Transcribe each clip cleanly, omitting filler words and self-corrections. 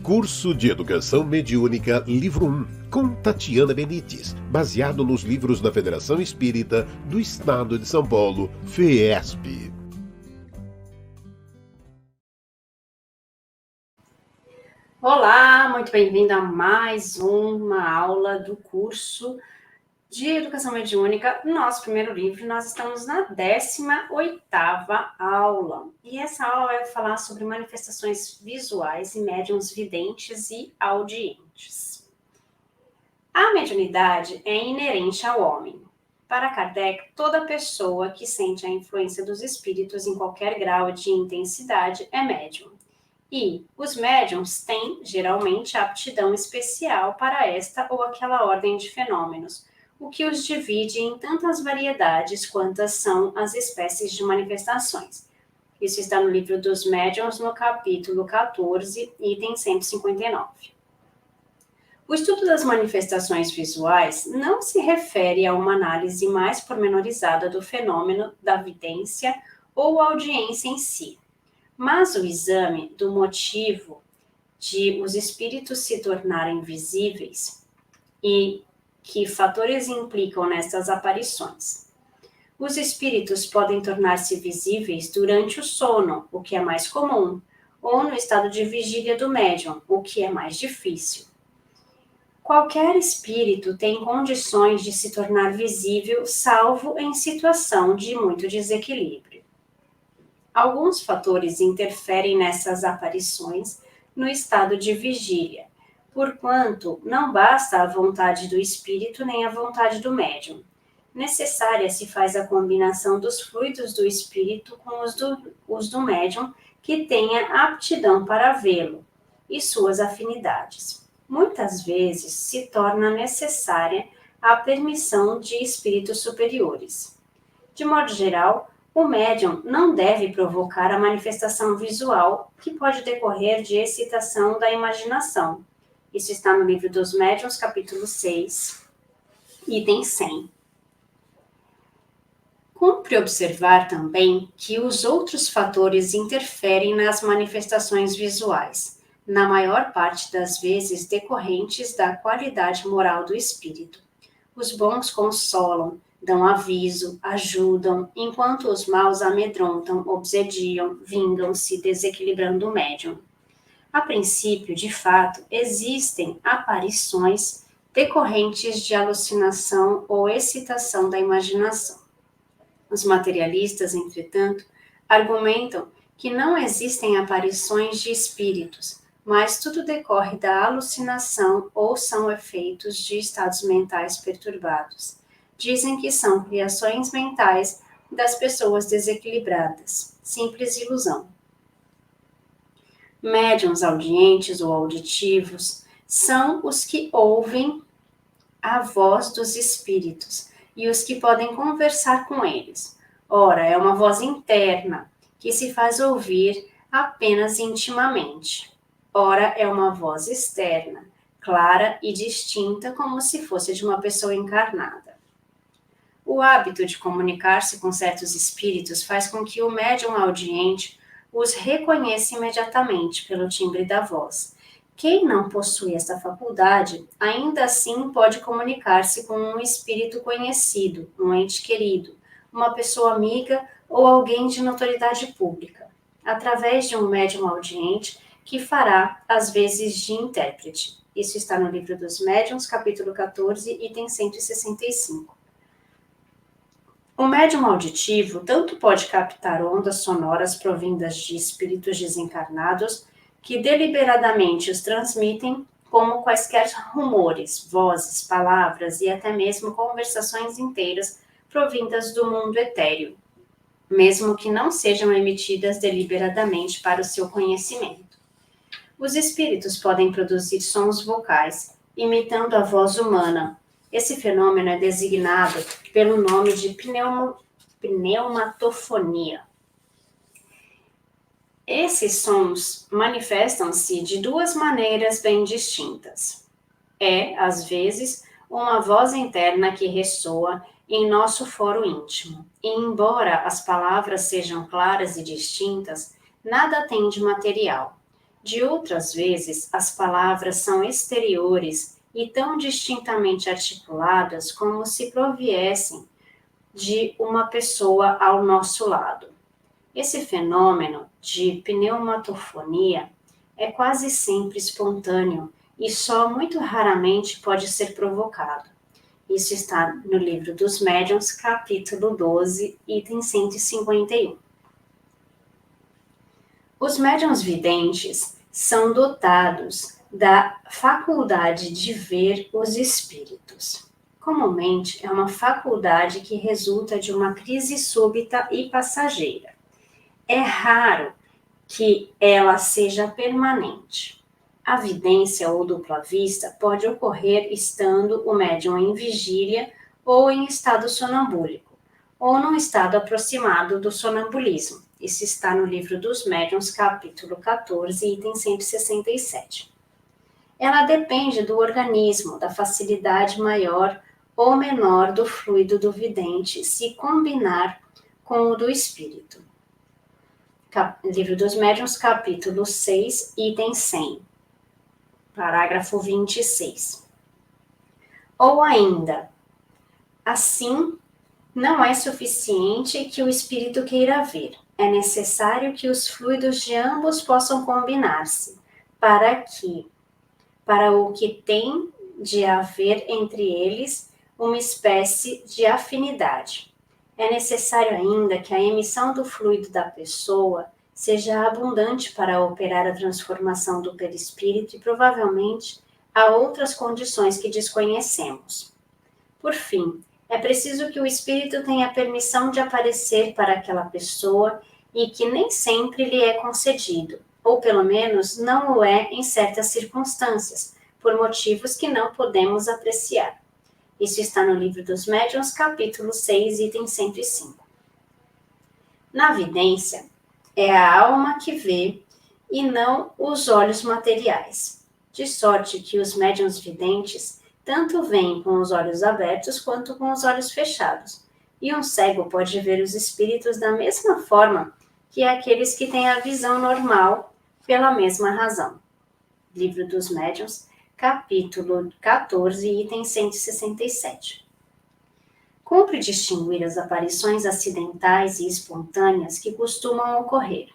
Curso de Educação Mediúnica, Livro 1, com Tatiana Benites, baseado nos livros da Federação Espírita do Estado de São Paulo, FESP. Olá, muito bem-vindo a mais uma aula do curso de Educação Mediúnica. No nosso primeiro livro, nós estamos na 18ª aula. E essa aula vai falar sobre manifestações visuais e médiuns videntes e audientes. A mediunidade é inerente ao homem. Para Kardec, toda pessoa que sente a influência dos espíritos em qualquer grau de intensidade é médium. E os médiums têm, geralmente, aptidão especial para esta ou aquela ordem de fenômenos, o que os divide em tantas variedades quantas são as espécies de manifestações. Isso está no livro dos médiuns, no capítulo 14, item 159. O estudo das manifestações visuais não se refere a uma análise mais pormenorizada do fenômeno da vidência ou audiência em si, mas o exame do motivo de os espíritos se tornarem visíveis e que fatores implicam nestas aparições. Os espíritos podem tornar-se visíveis durante o sono, o que é mais comum, ou no estado de vigília do médium, o que é mais difícil. Qualquer espírito tem condições de se tornar visível, salvo em situação de muito desequilíbrio. Alguns fatores interferem nessas aparições no estado de vigília, porquanto não basta a vontade do espírito nem a vontade do médium. Necessária se faz a combinação dos fluidos do espírito com os do médium que tenha aptidão para vê-lo e suas afinidades. Muitas vezes se torna necessária a permissão de espíritos superiores. De modo geral, o médium não deve provocar a manifestação visual, que pode decorrer de excitação da imaginação. Isso está no livro dos médiuns, capítulo 6, item 100. Cumpre observar também que os outros fatores interferem nas manifestações visuais, na maior parte das vezes decorrentes da qualidade moral do espírito. Os bons consolam, dão aviso, ajudam, enquanto os maus amedrontam, obsediam, vingam-se, desequilibrando o médium. A princípio, de fato, existem aparições decorrentes de alucinação ou excitação da imaginação. Os materialistas, entretanto, argumentam que não existem aparições de espíritos, mas tudo decorre da alucinação ou são efeitos de estados mentais perturbados. Dizem que são criações mentais das pessoas desequilibradas, simples ilusão. Médiuns audientes ou auditivos são os que ouvem a voz dos espíritos e os que podem conversar com eles. Ora, é uma voz interna que se faz ouvir apenas intimamente. Ora, é uma voz externa, clara e distinta, como se fosse de uma pessoa encarnada. O hábito de comunicar-se com certos espíritos faz com que o médium audiente os reconheça imediatamente pelo timbre da voz. Quem não possui esta faculdade, ainda assim pode comunicar-se com um espírito conhecido, um ente querido, uma pessoa amiga ou alguém de notoriedade pública, através de um médium audiente que fará, às vezes, de intérprete. Isso está no livro dos médiuns, capítulo 14, item 165. O médium auditivo tanto pode captar ondas sonoras provindas de espíritos desencarnados que deliberadamente os transmitem, como quaisquer rumores, vozes, palavras e até mesmo conversações inteiras provindas do mundo etéreo, mesmo que não sejam emitidas deliberadamente para o seu conhecimento. Os espíritos podem produzir sons vocais, imitando a voz humana. Esse fenômeno é designado pelo nome de pneumatofonia. Esses sons manifestam-se de duas maneiras bem distintas. É, às vezes, uma voz interna que ressoa em nosso foro íntimo. E, embora as palavras sejam claras e distintas, nada tem de material. De outras vezes, as palavras são exteriores e tão distintamente articuladas como se proviessem de uma pessoa ao nosso lado. Esse fenômeno de pneumatofonia é quase sempre espontâneo e só muito raramente pode ser provocado. Isso está no Livro dos Médiuns, capítulo 12, item 151. Os médiuns videntes são dotados da faculdade de ver os espíritos. Comumente, é uma faculdade que resulta de uma crise súbita e passageira. É raro que ela seja permanente. A vidência ou dupla vista pode ocorrer estando o médium em vigília ou em estado sonambúlico, ou num estado aproximado do sonambulismo. Isso está no Livro dos Médiuns, capítulo 14, item 167. Ela depende do organismo, da facilidade maior ou menor do fluido do vidente se combinar com o do espírito. Livro dos Médiuns, capítulo 6, item 100, parágrafo 26. Ou ainda, assim, não é suficiente que o espírito queira ver. É necessário que os fluidos de ambos possam combinar-se, para o que tem de haver entre eles uma espécie de afinidade. É necessário ainda que a emissão do fluido da pessoa seja abundante para operar a transformação do perispírito e provavelmente há outras condições que desconhecemos. Por fim, é preciso que o espírito tenha permissão de aparecer para aquela pessoa e que nem sempre lhe é concedido, ou pelo menos não o é em certas circunstâncias, por motivos que não podemos apreciar. Isso está no Livro dos Médiuns, capítulo 6, item 105. Na vidência, é a alma que vê e não os olhos materiais. De sorte que os médiuns videntes tanto veem com os olhos abertos quanto com os olhos fechados. E um cego pode ver os espíritos da mesma forma que aqueles que têm a visão normal pela mesma razão. Livro dos Médiuns, capítulo 14, item 167. Cumpre distinguir as aparições acidentais e espontâneas que costumam ocorrer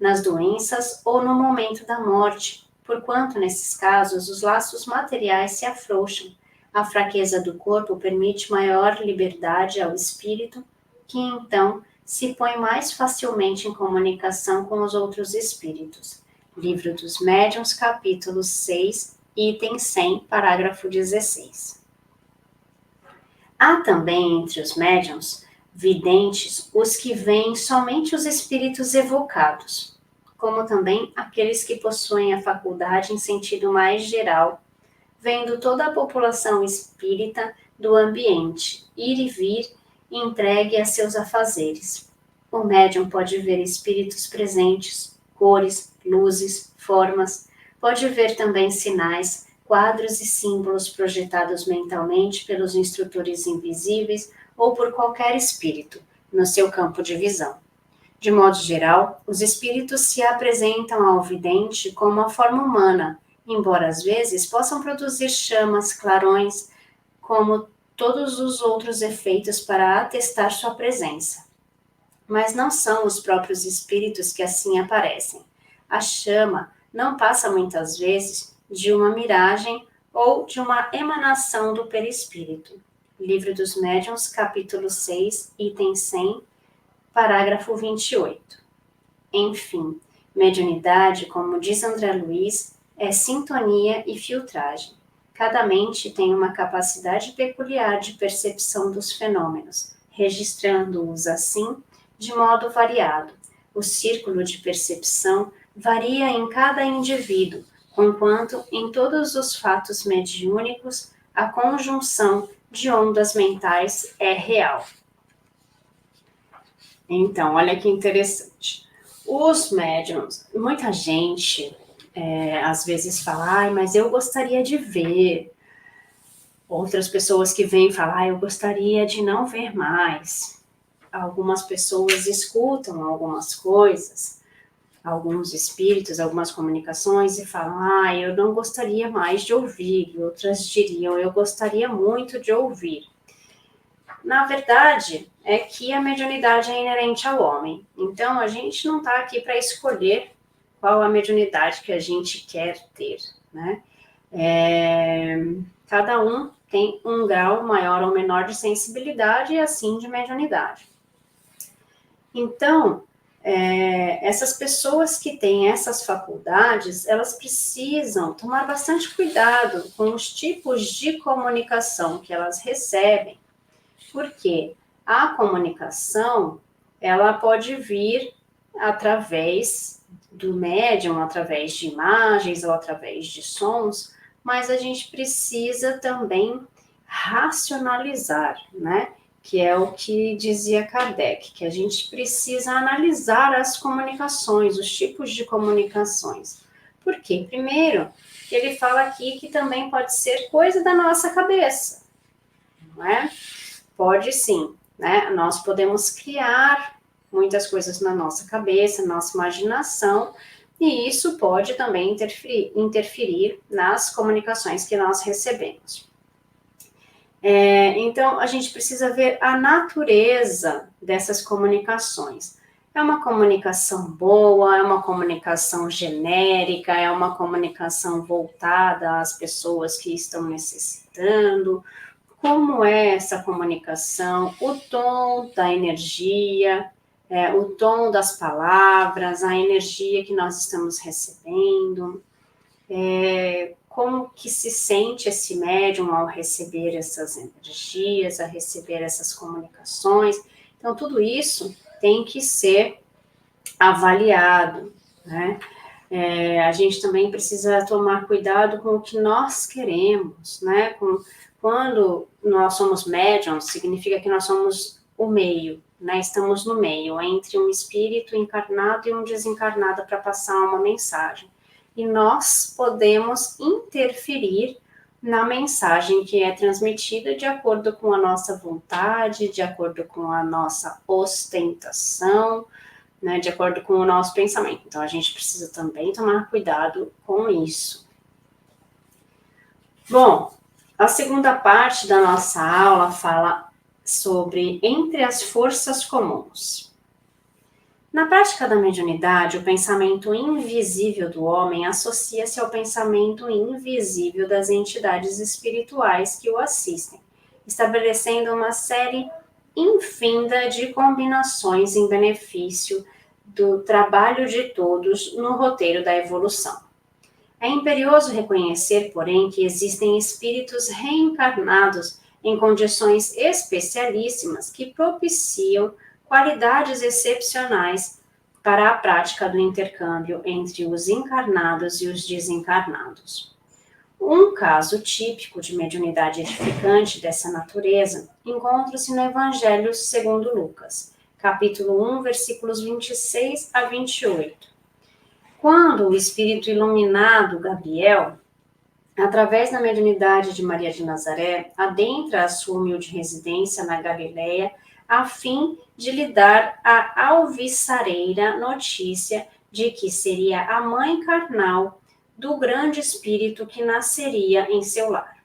nas doenças ou no momento da morte, porquanto nesses casos os laços materiais se afrouxam, a fraqueza do corpo permite maior liberdade ao espírito, que então se põe mais facilmente em comunicação com os outros espíritos. Livro dos Médiuns, capítulo 6, item 100, parágrafo 16. Há também entre os médiuns videntes os que veem somente os espíritos evocados, como também aqueles que possuem a faculdade em sentido mais geral, vendo toda a população espírita do ambiente ir e vir entregue a seus afazeres. O médium pode ver espíritos presentes, cores, luzes, formas, pode ver também sinais, quadros e símbolos projetados mentalmente pelos instrutores invisíveis ou por qualquer espírito, no seu campo de visão. De modo geral, os espíritos se apresentam ao vidente como a forma humana, embora às vezes possam produzir chamas, clarões, como todos os outros efeitos para atestar sua presença. Mas não são os próprios espíritos que assim aparecem. A chama não passa muitas vezes de uma miragem ou de uma emanação do perispírito. Livro dos Médiuns, capítulo 6, item 100, parágrafo 28. Enfim, mediunidade, como diz André Luiz, é sintonia e filtragem. Cada mente tem uma capacidade peculiar de percepção dos fenômenos, registrando-os assim de modo variado. O círculo de percepção varia em cada indivíduo, conquanto em todos os fatos mediúnicos a conjunção de ondas mentais é real. Então, olha que interessante. Os médiums, muita gente às vezes fala, mas eu gostaria de ver. Outras pessoas que vêm falar, eu gostaria de não ver mais. Algumas pessoas escutam algumas coisas, alguns espíritos, algumas comunicações e falam, eu não gostaria mais de ouvir, e outras diriam, eu gostaria muito de ouvir. Na verdade, é que a mediunidade é inerente ao homem. Então, a gente não está aqui para escolher qual a mediunidade que a gente quer ter, né? Cada um tem um grau maior ou menor de sensibilidade e assim de mediunidade. Então, essas pessoas que têm essas faculdades, elas precisam tomar bastante cuidado com os tipos de comunicação que elas recebem, porque a comunicação, ela pode vir através do médium, através de imagens ou através de sons, mas a gente precisa também racionalizar, né? Que é o que dizia Kardec, que a gente precisa analisar as comunicações, os tipos de comunicações. Por quê? Primeiro, ele fala aqui que também pode ser coisa da nossa cabeça, não é? Pode sim, né? Nós podemos criar muitas coisas na nossa cabeça, na nossa imaginação, e isso pode também interferir nas comunicações que nós recebemos. Então, a gente precisa ver a natureza dessas comunicações. É uma comunicação boa, é uma comunicação genérica, é uma comunicação voltada às pessoas que estão necessitando. Como é essa comunicação, o tom da energia, o tom das palavras, a energia que nós estamos recebendo, como que se sente esse médium ao receber essas energias, a receber essas comunicações. Então, tudo isso tem que ser avaliado, né? A gente também precisa tomar cuidado com o que nós queremos, né? Quando nós somos médiums, significa que nós somos o meio, né? Estamos no meio, entre um espírito encarnado e um desencarnado para passar uma mensagem. E nós podemos interferir na mensagem que é transmitida de acordo com a nossa vontade, de acordo com a nossa ostentação, né, de acordo com o nosso pensamento. Então, a gente precisa também tomar cuidado com isso. Bom, a segunda parte da nossa aula fala sobre entre as forças comuns. Na prática da mediunidade, o pensamento invisível do homem associa-se ao pensamento invisível das entidades espirituais que o assistem, estabelecendo uma série infinda de combinações em benefício do trabalho de todos no roteiro da evolução. É imperioso reconhecer, porém, que existem espíritos reencarnados em condições especialíssimas que propiciam qualidades excepcionais para a prática do intercâmbio entre os encarnados e os desencarnados. Um caso típico de mediunidade edificante dessa natureza encontra-se no Evangelho segundo Lucas, capítulo 1, versículos 26 a 28. Quando o espírito iluminado Gabriel, através da mediunidade de Maria de Nazaré, adentra a sua humilde residência na Galileia, a fim de lhe dar a alvissareira notícia de que seria a mãe carnal do grande espírito que nasceria em seu lar.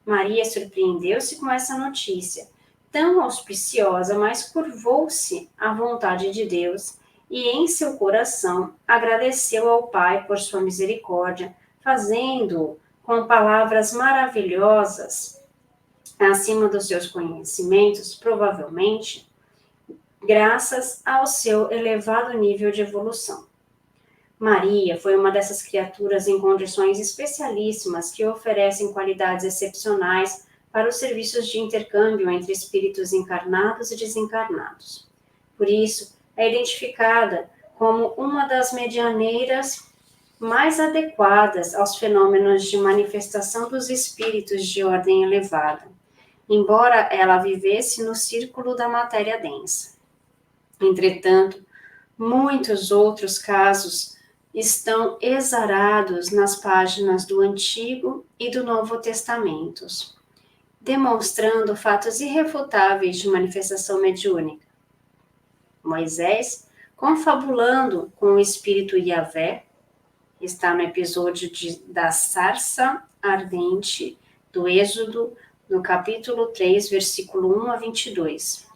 Maria surpreendeu-se com essa notícia, tão auspiciosa, mas curvou-se à vontade de Deus e em seu coração agradeceu ao Pai por sua misericórdia, fazendo-o com palavras maravilhosas acima dos seus conhecimentos, provavelmente, graças ao seu elevado nível de evolução. Maria foi uma dessas criaturas em condições especialíssimas que oferecem qualidades excepcionais para os serviços de intercâmbio entre espíritos encarnados e desencarnados. Por isso, é identificada como uma das medianeiras mais adequadas aos fenômenos de manifestação dos espíritos de ordem elevada, embora ela vivesse no círculo da matéria densa. Entretanto, muitos outros casos estão exarados nas páginas do Antigo e do Novo Testamentos, demonstrando fatos irrefutáveis de manifestação mediúnica. Moisés confabulando com o espírito Yahvé, está no episódio da sarça ardente do Êxodo, no capítulo 3, versículo 1 a 22.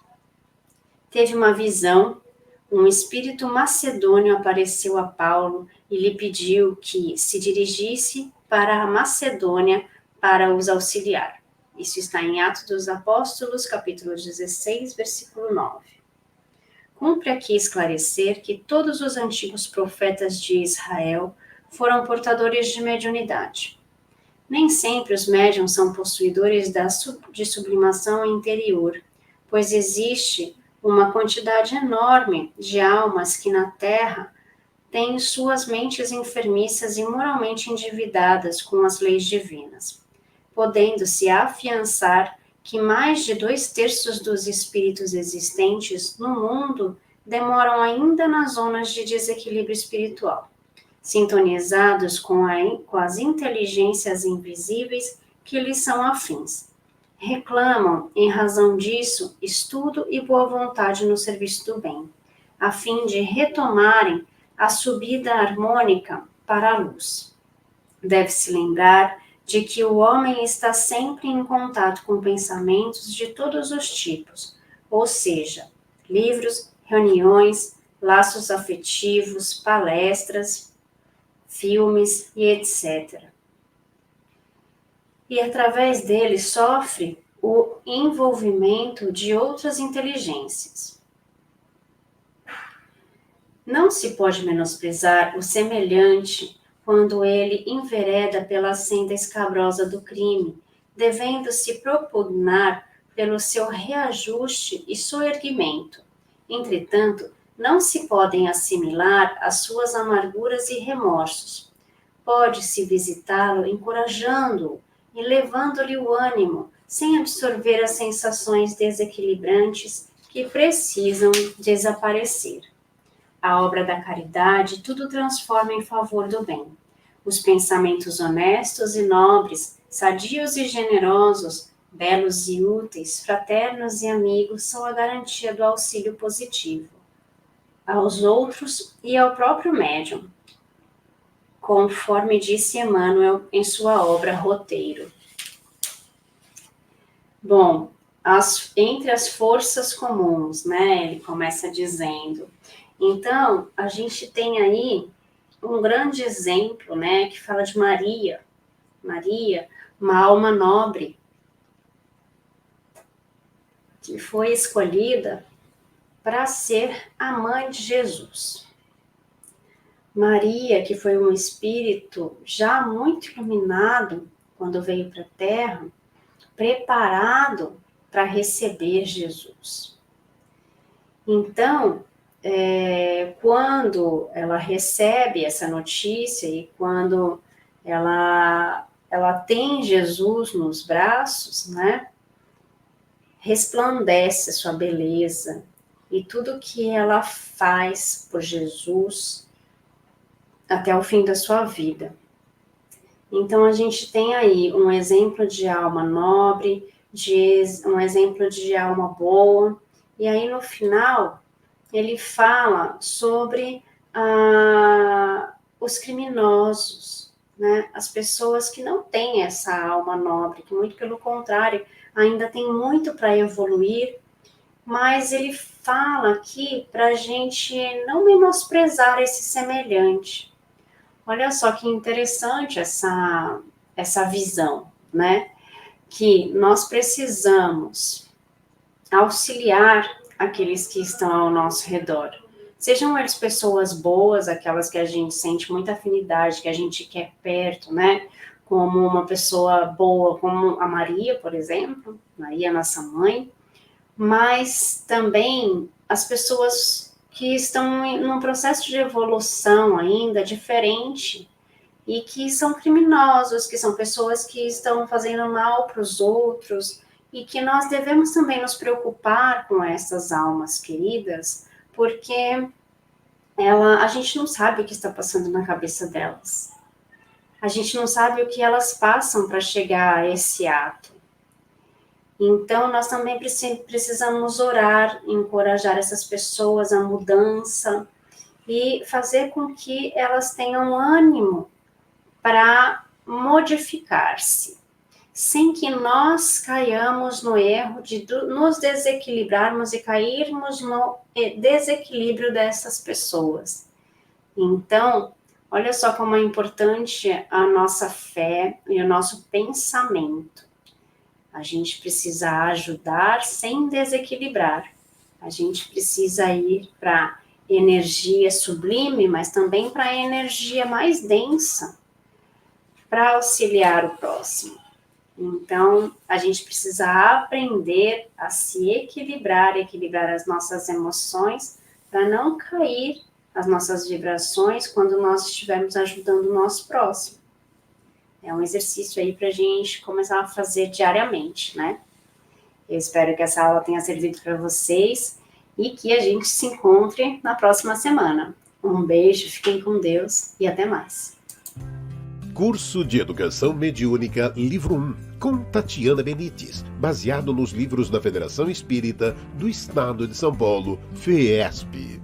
Teve uma visão, um espírito macedônio apareceu a Paulo e lhe pediu que se dirigisse para a Macedônia para os auxiliar. Isso está em Atos dos Apóstolos, capítulo 16, versículo 9. Cumpre aqui esclarecer que todos os antigos profetas de Israel foram portadores de mediunidade. Nem sempre os médiuns são possuidores de sublimação interior, pois existe uma quantidade enorme de almas que na Terra têm suas mentes enfermiças e moralmente endividadas com as leis divinas, podendo-se afiançar que mais de 2/3 dos espíritos existentes no mundo demoram ainda nas zonas de desequilíbrio espiritual, sintonizados com as inteligências invisíveis que lhes são afins. Reclamam, em razão disso, estudo e boa vontade no serviço do bem, a fim de retomarem a subida harmônica para a luz. Deve-se lembrar de que o homem está sempre em contato com pensamentos de todos os tipos, ou seja, livros, reuniões, laços afetivos, palestras, filmes e etc. E através dele sofre o envolvimento de outras inteligências. Não se pode menosprezar o semelhante quando ele envereda pela senda escabrosa do crime, devendo-se propugnar pelo seu reajuste e soerguimento. Entretanto, não se podem assimilar as suas amarguras e remorsos. Pode-se visitá-lo encorajando-o e levando-lhe o ânimo, sem absorver as sensações desequilibrantes que precisam desaparecer. A obra da caridade tudo transforma em favor do bem. Os pensamentos honestos e nobres, sadios e generosos, belos e úteis, fraternos e amigos são a garantia do auxílio positivo aos outros e ao próprio médium, conforme disse Emmanuel em sua obra Roteiro. Bom, entre as forças comuns, né, ele começa dizendo. Então, a gente tem aí um grande exemplo, né, que fala de Maria. Maria, uma alma nobre, que foi escolhida para ser a mãe de Jesus. Maria, que foi um espírito já muito iluminado quando veio para a Terra, preparado para receber Jesus. Então, quando ela recebe essa notícia e quando ela tem Jesus nos braços, né, resplandece a sua beleza e tudo que ela faz por Jesus até o fim da sua vida. Então, a gente tem aí um exemplo de alma nobre, um exemplo de alma boa, e aí no final ele fala sobre os criminosos, né? As pessoas que não têm essa alma nobre, que muito pelo contrário, ainda tem muito para evoluir, mas ele fala aqui para a gente não menosprezar esse semelhante. Olha só que interessante essa visão, né? Que nós precisamos auxiliar aqueles que estão ao nosso redor. Sejam eles pessoas boas, aquelas que a gente sente muita afinidade, que a gente quer perto, né? Como uma pessoa boa, como a Maria, por exemplo, Maria, nossa mãe, mas também as pessoas que estão num processo de evolução ainda diferente e que são criminosos, que são pessoas que estão fazendo mal para os outros e que nós devemos também nos preocupar com essas almas queridas, porque a gente não sabe o que está passando na cabeça delas. A gente não sabe o que elas passam para chegar a esse ato. Então, nós também precisamos orar, encorajar essas pessoas à mudança, e fazer com que elas tenham ânimo para modificar-se, sem que nós caiamos no erro de nos desequilibrarmos e cairmos no desequilíbrio dessas pessoas. Então, olha só como é importante a nossa fé e o nosso pensamento. A gente precisa ajudar sem desequilibrar. A gente precisa ir para energia sublime, mas também para a energia mais densa, para auxiliar o próximo. Então, a gente precisa aprender a se equilibrar as nossas emoções, para não cair as nossas vibrações quando nós estivermos ajudando o nosso próximo. É um exercício aí para a gente começar a fazer diariamente, né? Eu espero que essa aula tenha servido para vocês e que a gente se encontre na próxima semana. Um beijo, fiquem com Deus e até mais. Curso de Educação Mediúnica, livro 1, com Tatiana Benites, baseado nos livros da Federação Espírita do Estado de São Paulo, FESP.